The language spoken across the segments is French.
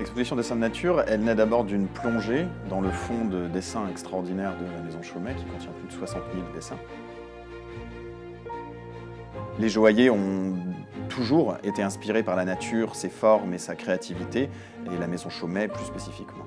L'exposition Dessins de nature, elle naît d'abord d'une plongée dans le fond de dessins extraordinaires de la Maison Chaumet, qui contient plus de 60 000 dessins. Les joailliers ont toujours été inspirés par la nature, ses formes et sa créativité, et la Maison Chaumet plus spécifiquement.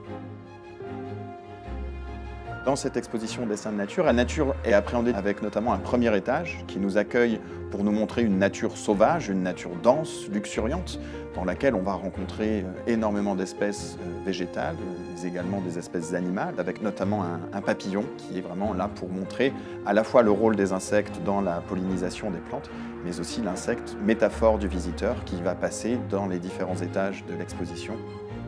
Dans cette exposition Dessins de nature, la nature est appréhendée avec notamment un premier étage qui nous accueille pour nous montrer une nature sauvage, une nature dense, luxuriante, dans laquelle on va rencontrer énormément d'espèces végétales, mais également des espèces animales, avec notamment un papillon qui est vraiment là pour montrer à la fois le rôle des insectes dans la pollinisation des plantes, mais aussi l'insecte métaphore du visiteur qui va passer dans les différents étages de l'exposition.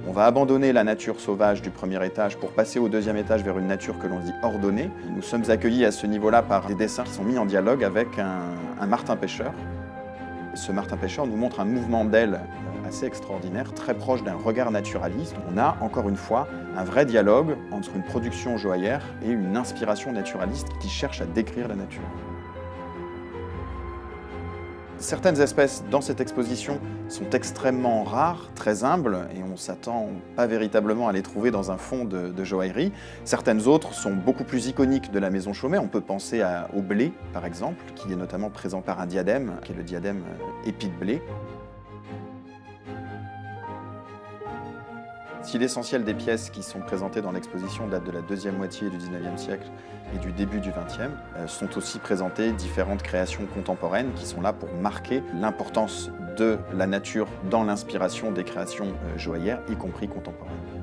On va abandonner la nature sauvage du premier étage pour passer au deuxième étage vers une nature que l'on dit ordonnée. Nous sommes accueillis à ce niveau-là par des dessins qui sont mis en dialogue avec un martin-pêcheur. Ce martin-pêcheur nous montre un mouvement d'ailes assez extraordinaire, très proche d'un regard naturaliste. On a, encore une fois, un vrai dialogue entre une production joaillère et une inspiration naturaliste qui cherche à décrire la nature. Certaines espèces dans cette exposition sont extrêmement rares, très humbles, et on ne s'attend pas véritablement à les trouver dans un fond de joaillerie. Certaines autres sont beaucoup plus iconiques de la Maison Chaumet. On peut penser au blé, par exemple, qui est notamment présent par un diadème, qui est le diadème épi de blé. Si l'essentiel des pièces qui sont présentées dans l'exposition date de la deuxième moitié du XIXe siècle et du début du XXe, sont aussi présentées différentes créations contemporaines qui sont là pour marquer l'importance de la nature dans l'inspiration des créations joaillères, y compris contemporaines.